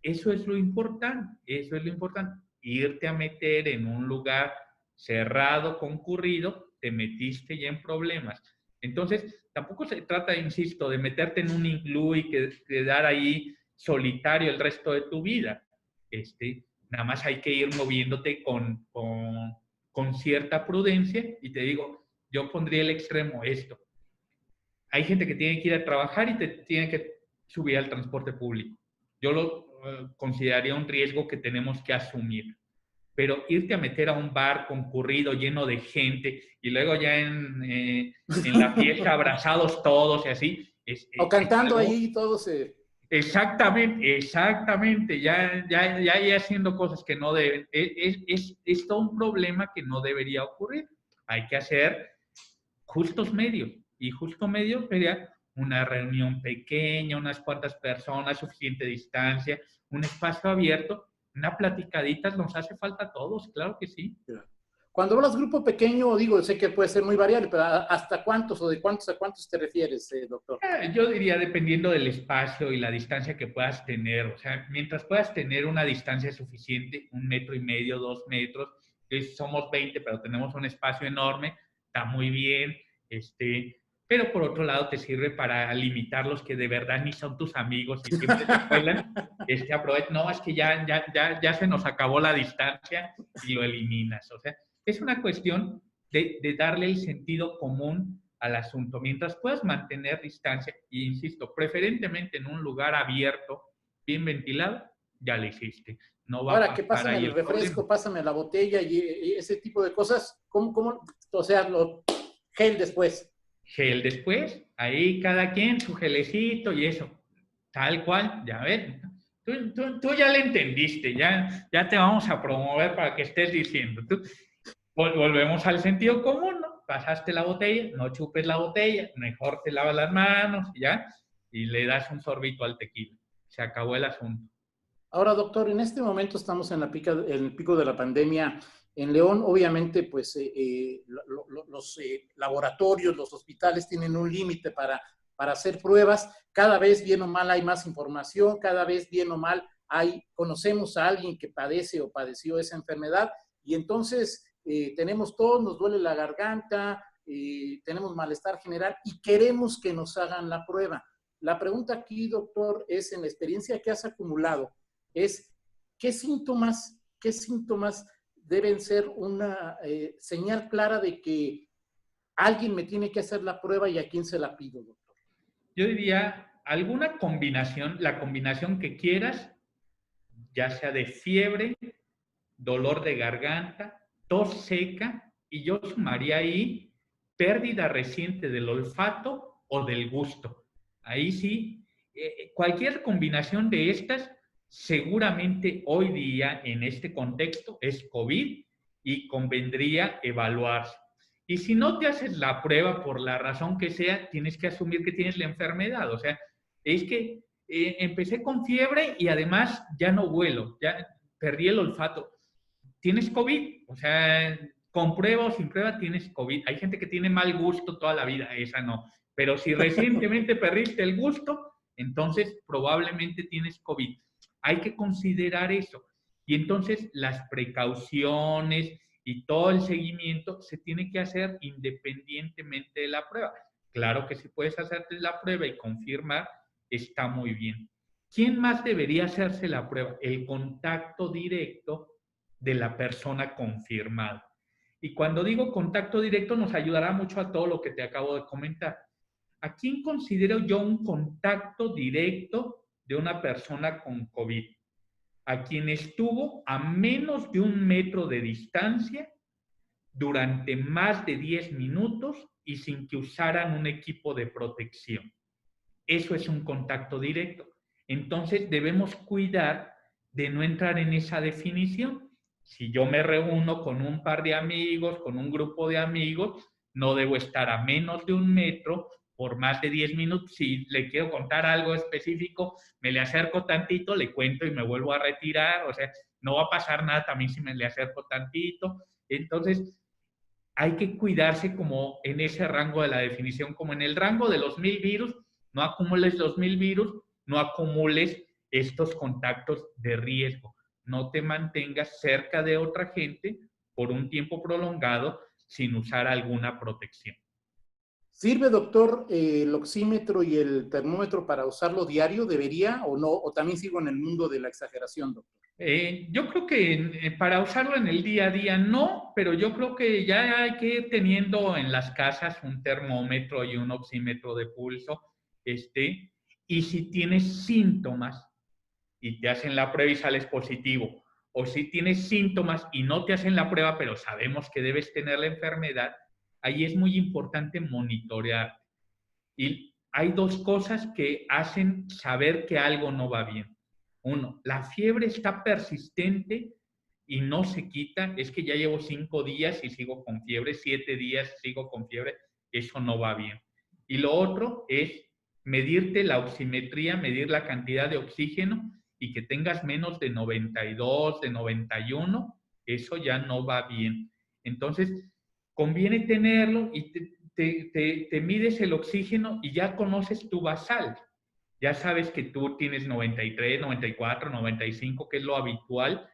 eso es lo importante, eso es lo importante. Irte a meter en un lugar cerrado, concurrido, te metiste ya en problemas. Entonces, tampoco se trata, insisto, de meterte en un iglú y quedar ahí solitario el resto de tu vida. Nada más hay que ir moviéndote con cierta prudencia. Y te digo, yo pondría el extremo esto. Hay gente que tiene que ir a trabajar y te tiene que subir al transporte público. Yo lo consideraría un riesgo que tenemos que asumir. Pero irte a meter a un bar concurrido, lleno de gente, y luego ya en la fiesta abrazados todos y así, O es cantando algo. ahí todo se... Exactamente, exactamente, ya haciendo cosas que no deben, es todo un problema que no debería ocurrir. Hay que hacer justos medios, y justo medio sería una reunión pequeña, unas cuantas personas, suficiente distancia, un espacio abierto, una platicadita nos hace falta a todos, claro que sí. Cuando hablas grupo pequeño, digo, sé que puede ser muy variable, pero ¿hasta cuántos o de cuántos a cuántos te refieres, doctor? Yo diría dependiendo del espacio y la distancia que puedas tener. O sea, mientras puedas tener una distancia suficiente, 1,5 metros, 2 metros, somos 20, pero tenemos un espacio enorme, está muy bien. Pero por otro lado te sirve para limitar los que de verdad ni son tus amigos y siempre te cuelan. Aprovecha, no, es que ya se nos acabó la distancia y lo eliminas. O sea, es una cuestión de darle el sentido común al asunto. Mientras puedas mantener distancia, e insisto, preferentemente en un lugar abierto, bien ventilado, ya lo hiciste. No va a Ahora, que pasar pásame ahí el el problema. refresco, pásame la botella y ese tipo de cosas, o sea, gel después? Gel después, ahí cada quien su gelecito y eso, tal cual, ya ves. Tú ya le entendiste, ya te vamos a promover para que estés diciendo. Volvemos al sentido común, ¿no? Pasaste la botella, no chupes la botella, mejor te lavas las manos, ¿ya? Y le das un sorbito al tequila. Se acabó el asunto. Ahora, doctor, en este momento estamos en el pico de la pandemia. En León, obviamente, pues los laboratorios, los hospitales tienen un límite para hacer pruebas. Cada vez, bien o mal, hay más información. Cada vez, bien o mal, conocemos a alguien que padece o padeció esa enfermedad. Y entonces tenemos todos, nos duele la garganta, tenemos malestar general y queremos que nos hagan la prueba. La pregunta aquí, doctor, es en la experiencia que has acumulado, es ¿qué síntomas qué síntomas deben ser una señal clara de que alguien me tiene que hacer la prueba y a quién se la pido, doctor? Yo diría alguna combinación, la combinación que quieras, ya sea de fiebre, dolor de garganta, tos seca, y yo sumaría ahí pérdida reciente del olfato o del gusto. Ahí sí, cualquier combinación de estas, seguramente hoy día en este contexto es COVID y convendría evaluarse. Y si no te haces la prueba por la razón que sea, tienes que asumir que tienes la enfermedad. O sea, es que empecé con fiebre y además ya no huelo, ya perdí el olfato. Tienes COVID, o sea, con prueba o sin prueba tienes COVID. Hay gente que tiene mal gusto toda la vida, esa no. Pero si recientemente perdiste el gusto, entonces probablemente tienes COVID. Hay que considerar eso. Y entonces las precauciones y todo el seguimiento se tiene que hacer independientemente de la prueba. Claro que si puedes hacerte la prueba y confirmar, está muy bien. ¿Quién más debería hacerse la prueba? El contacto directo de la persona confirmada. Y cuando digo contacto directo, nos ayudará mucho a todo lo que te acabo de comentar. ¿A quién considero yo un contacto directo de una persona con COVID? A quien estuvo a menos de 1 metro de distancia durante más de 10 minutos y sin que usaran un equipo de protección. Eso es un contacto directo. Entonces debemos cuidar de no entrar en esa definición. Si yo me reúno con un par de amigos, con un grupo de amigos, no debo estar a menos de 1 metro por más de 10 minutos. Si le quiero contar algo específico, me le acerco tantito, le cuento y me vuelvo a retirar. O sea, no va a pasar nada también si me le acerco tantito. Entonces, hay que cuidarse como en ese rango de la definición, como en el rango de los 1000 virus, no acumules los 1000 virus, no acumules estos contactos de riesgo. No te mantengas cerca de otra gente por un tiempo prolongado sin usar alguna protección. ¿Sirve, doctor, el oxímetro y el termómetro para usarlo diario? ¿Debería o no? ¿O también sigo en el mundo de la exageración, doctor? Yo creo que para usarlo en el día a día no, pero yo creo que ya hay que ir teniendo en las casas un termómetro y un oxímetro de pulso, y si tienes síntomas y te hacen la prueba y sales positivo, o si tienes síntomas y no te hacen la prueba, pero sabemos que debes tener la enfermedad, ahí es muy importante monitorear. Y hay dos cosas que hacen saber que algo no va bien. Uno, la fiebre está persistente y no se quita. Es que ya llevo 5 días y sigo con fiebre, 7 días sigo con fiebre. Eso no va bien. Y lo otro es medirte la oximetría, medir la cantidad de oxígeno y que tengas menos de 92, de 91. Eso ya no va bien. Entonces, conviene tenerlo y te mides el oxígeno y ya conoces tu basal. Ya sabes que tú tienes 93, 94, 95, que es lo habitual,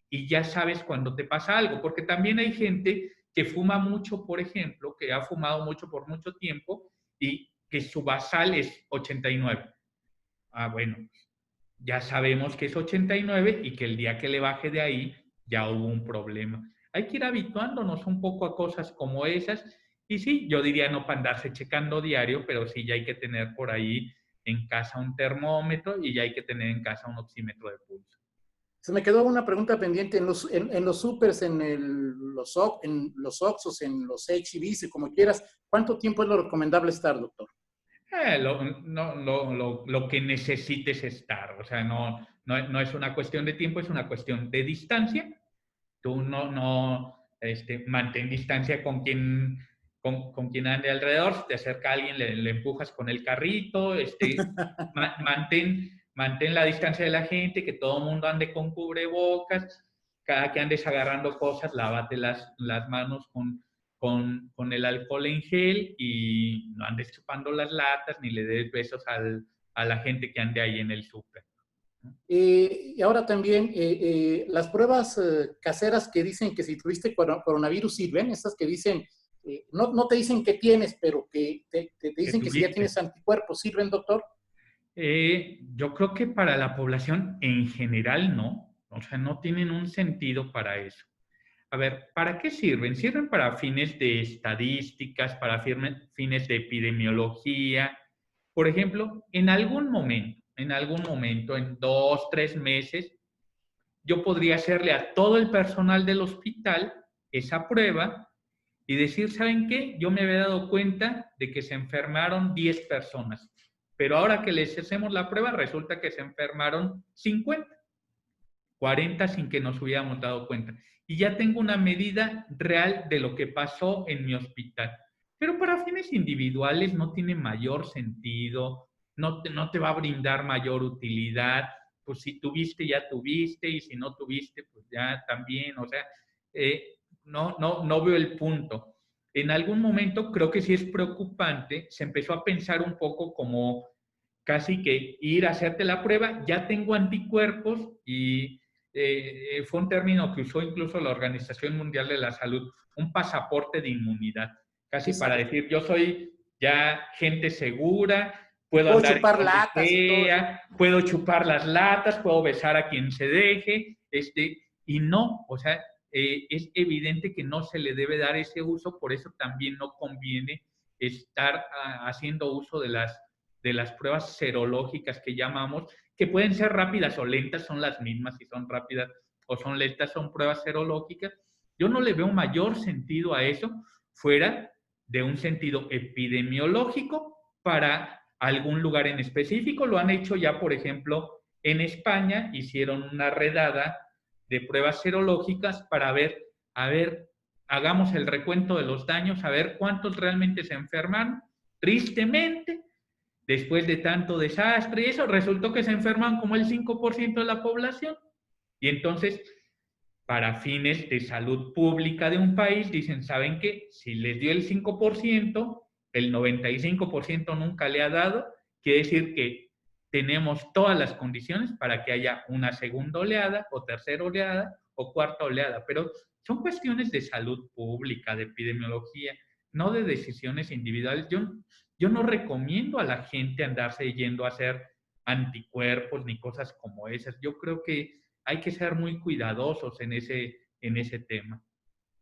y ya sabes cuando te pasa algo, porque también hay gente que fuma mucho, por ejemplo, que ha fumado mucho por mucho tiempo y que su basal es 89. Ah, bueno, ya sabemos que es 89 y que el día que le baje de ahí ya hubo un problema. Hay que ir habituándonos un poco a cosas como esas. Y sí, yo diría no para andarse checando diario, pero sí ya hay que tener por ahí en casa un termómetro y ya hay que tener en casa un oxímetro de pulso. Se me quedó una pregunta pendiente. En los supers, en los Oxxos, en los H-E-Bs, como quieras, ¿cuánto tiempo es lo recomendable estar, doctor? Lo que necesites estar. O sea, no es una cuestión de tiempo, es una cuestión de distancia. Tú mantén distancia con quien ande alrededor. Si te acerca alguien, le empujas con el carrito. Mantén la distancia de la gente, que todo el mundo ande con cubrebocas. Cada que andes agarrando cosas, lávate las manos con el alcohol en gel y no andes chupando las latas ni le des besos a la gente que ande ahí en el súper. Y ahora también, las pruebas caseras que dicen que si tuviste coronavirus sirven, estas que dicen, no te dicen que tienes, pero que te dicen que si ya tienes anticuerpos, ¿sirven, doctor? Yo creo que para la población en general no. O sea, no tienen un sentido para eso. A ver, ¿para qué sirven? Sirven para fines de estadísticas, para fines de epidemiología. Por ejemplo, en algún momento, en 2, 3 meses, yo podría hacerle a todo el personal del hospital esa prueba y decir, ¿saben qué? Yo me había dado cuenta de que se enfermaron 10 personas, pero ahora que les hacemos la prueba resulta que se enfermaron 50, 40 sin que nos hubiéramos dado cuenta. Y ya tengo una medida real de lo que pasó en mi hospital. Pero para fines individuales no tiene mayor sentido, no te va a brindar mayor utilidad. Pues si tuviste, ya tuviste, y si no tuviste, pues ya también. O sea, no veo el punto. En algún momento creo que sí es preocupante, se empezó a pensar un poco como casi que ir a hacerte la prueba, ya tengo anticuerpos y fue un término que usó incluso la Organización Mundial de la Salud, un pasaporte de inmunidad, casi para Exacto. decir, yo soy ya gente segura, puedo Puedo andar en chupar donde latas y todo eso. sea, puedo chupar las latas, puedo besar a quien se deje, y no, o sea, es evidente que no se le debe dar ese uso, por eso también no conviene estar haciendo uso de las pruebas serológicas que llamamos, que pueden ser rápidas o lentas, son las mismas, si son rápidas o son lentas, son pruebas serológicas. Yo no le veo mayor sentido a eso fuera de un sentido epidemiológico para algún lugar en específico. Lo han hecho ya, por ejemplo, en España, hicieron una redada de pruebas serológicas para ver, a ver, hagamos el recuento de los daños, a ver cuántos realmente se enfermaron. Tristemente, después de tanto desastre y eso, resultó que se enferman como el 5% de la población. Y entonces, para fines de salud pública de un país, dicen, ¿saben qué? Si les dio el 5%, el 95% nunca le ha dado, quiere decir que tenemos todas las condiciones para que haya una segunda oleada o tercera oleada o cuarta oleada, pero son cuestiones de salud pública, de epidemiología, no de decisiones individuales. Yo no recomiendo a la gente andarse yendo a hacer anticuerpos ni cosas como esas. Yo creo que hay que ser muy cuidadosos en ese tema.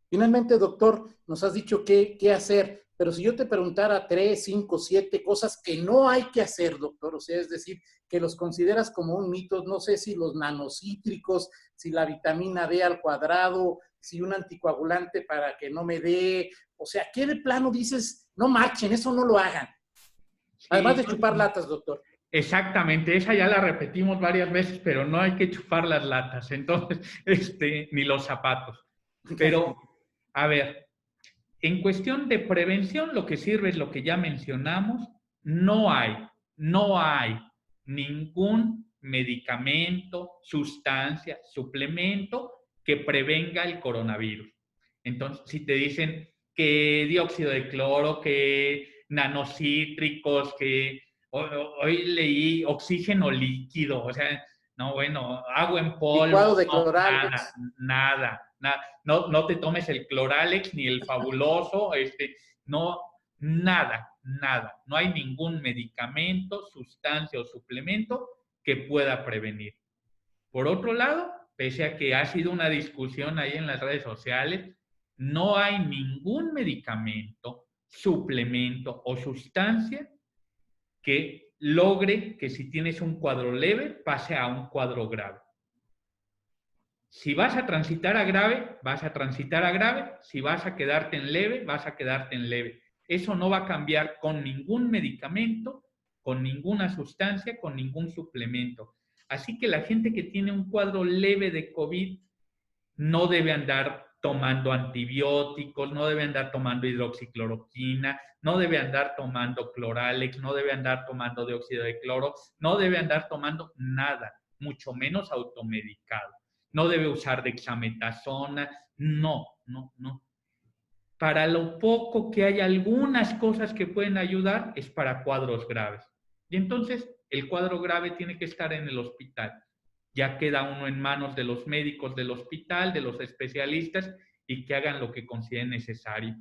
Finalmente, doctor, nos has dicho qué hacer, pero si yo te preguntara 3, 5, 7 cosas que no hay que hacer, doctor, o sea, es decir, que los consideras como un mito, no sé si los nanocítricos, si la vitamina D al cuadrado, si un anticoagulante para que no me dé, o sea, ¿qué de plano dices? No marchen, eso no lo hagan. Además Sí, de chupar latas, doctor. exactamente, esa ya la repetimos varias veces, pero no hay que chupar las latas, entonces, ni los zapatos. Pero, a ver, en cuestión de prevención, lo que sirve es lo que ya mencionamos. No hay ningún medicamento, sustancia, suplemento que prevenga el coronavirus. Entonces, si te dicen que dióxido de cloro, que nanocítricos, que hoy leí oxígeno líquido, o sea, no, bueno, agua en polvo, Licuado de no, nada, cloralex. nada. No te tomes el Cloralex ni el fabuloso, no, nada. No hay ningún medicamento, sustancia o suplemento que pueda prevenir. Por otro lado, pese a que ha sido una discusión ahí en las redes sociales, no hay ningún medicamento, suplemento o sustancia que logre que si tienes un cuadro leve pase a un cuadro grave. Si vas a transitar a grave, vas a transitar a grave. Si vas a quedarte en leve, vas a quedarte en leve. Eso no va a cambiar con ningún medicamento, con ninguna sustancia, con ningún suplemento. Así que la gente que tiene un cuadro leve de COVID no debe andar tomando antibióticos, no debe andar tomando hidroxicloroquina, no debe andar tomando Cloralex, no debe andar tomando dióxido de cloro, no debe andar tomando nada, mucho menos automedicado. No debe usar dexametasona, no. Para lo poco que hay algunas cosas que pueden ayudar es para cuadros graves. Y entonces el cuadro grave tiene que estar en el hospital. Ya queda uno en manos de los médicos del hospital, de los especialistas, y que hagan lo que consideren necesario.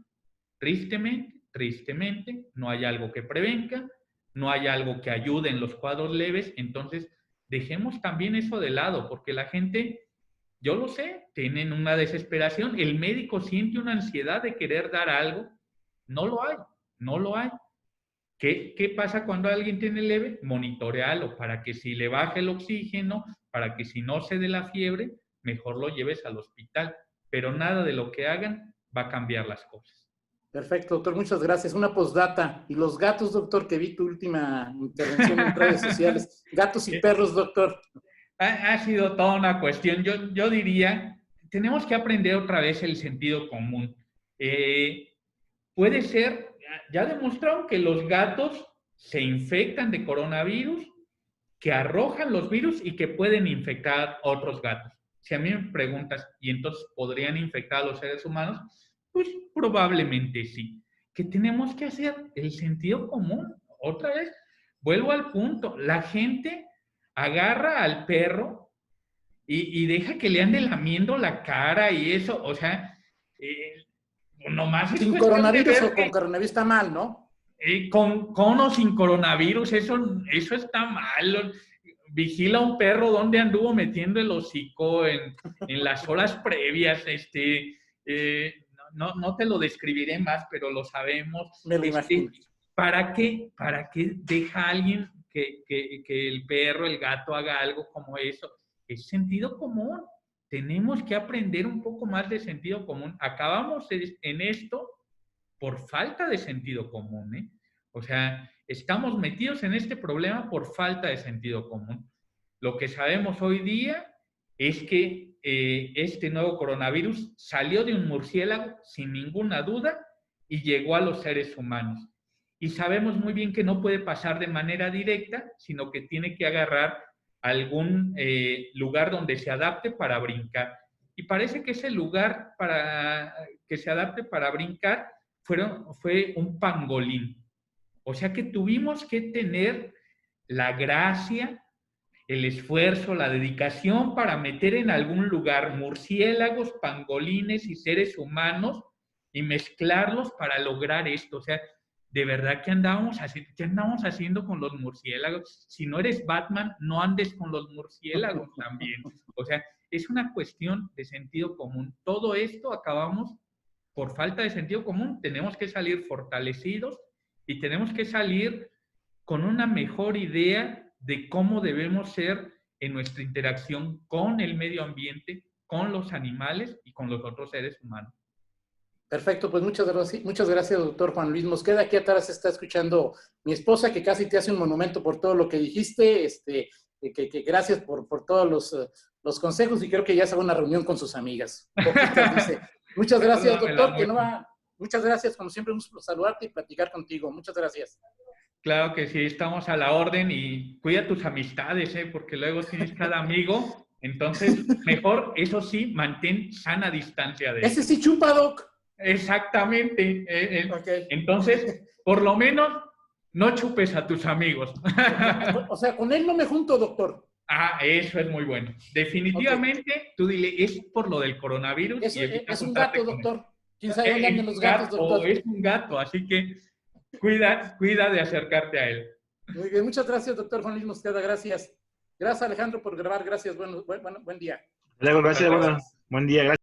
Tristemente, no hay algo que prevenga, no hay algo que ayude en los cuadros leves, entonces dejemos también eso de lado, porque la gente Yo lo sé, tienen una desesperación. El médico siente una ansiedad de querer dar algo. No lo hay, no lo hay. ¿Qué pasa cuando alguien tiene leve? Monitorealo para que si le baje el oxígeno, para que si no se dé la fiebre, mejor lo lleves al hospital. Pero nada de lo que hagan va a cambiar las cosas. Perfecto, doctor, muchas gracias. Una postdata. Y los gatos, doctor, que vi tu última intervención en redes sociales. Gatos y perros, doctor. Ha sido toda una cuestión. Yo diría, tenemos que aprender otra vez el sentido común. Puede ser, ya demostraron que los gatos se infectan de coronavirus, que arrojan los virus y que pueden infectar otros gatos. Si a mí me preguntas, ¿y entonces podrían infectar a los seres humanos? Pues probablemente sí. ¿Qué tenemos que hacer? El sentido común. Otra vez, vuelvo al punto. La gente agarra al perro y deja que le ande lamiendo la cara y eso, o sea, nomás es Sin cuestión de coronavirus ver o con coronavirus está mal, ¿no? con o sin coronavirus, eso está mal. Vigila a un perro donde anduvo metiendo el hocico en las horas previas. No te lo describiré más, pero lo sabemos. Me lo imagino. ¿Para qué deja a alguien que el perro, el gato haga algo como eso? Es sentido común. Tenemos que aprender un poco más de sentido común. Acabamos en esto por falta de sentido común, ¿eh? O sea, estamos metidos en este problema por falta de sentido común. Lo que sabemos hoy día es que este nuevo coronavirus salió de un murciélago sin ninguna duda y llegó a los seres humanos. Y sabemos muy bien que no puede pasar de manera directa, sino que tiene que agarrar algún lugar donde se adapte para brincar. Y parece que ese lugar para que se adapte para brincar fue un pangolín. O sea que tuvimos que tener la gracia, el esfuerzo, la dedicación para meter en algún lugar murciélagos, pangolines y seres humanos y mezclarlos para lograr esto. O sea, de verdad, ¿qué andamos haciendo con los murciélagos? Si no eres Batman, no andes con los murciélagos también. O sea, es una cuestión de sentido común. Todo esto acabamos por falta de sentido común. Tenemos que salir fortalecidos y tenemos que salir con una mejor idea de cómo debemos ser en nuestra interacción con el medio ambiente, con los animales y con los otros seres humanos. Perfecto, pues muchas gracias, doctor Juan Luis Mosqueda. Aquí atrás está escuchando mi esposa, que casi te hace un monumento por todo lo que dijiste. Que gracias por todos los consejos y creo que ya se va a una reunión con sus amigas. Dice. Muchas gracias, doctor. Muchas gracias, como siempre, por saludarte y platicar contigo. Muchas gracias. Claro que sí, estamos a la orden y cuida tus amistades, porque luego tienes cada amigo. Entonces, mejor, eso sí, mantén sana distancia de él. Ese sí chupa, doc. Exactamente. Okay. Entonces, por lo menos, no chupes a tus amigos. O sea, con él no me junto, doctor. Ah, eso es muy bueno. Definitivamente, tú dile, es por lo del coronavirus. Es un gato, doctor. ¿Quién sabe dónde andan los gatos, doctor? Es un gato, así que cuida de acercarte a él. Muy bien, muchas gracias, doctor Juan Luis Mosqueda. Gracias. Gracias, Alejandro, por grabar. Gracias. Buen día. Gracias. Buen día. Gracias.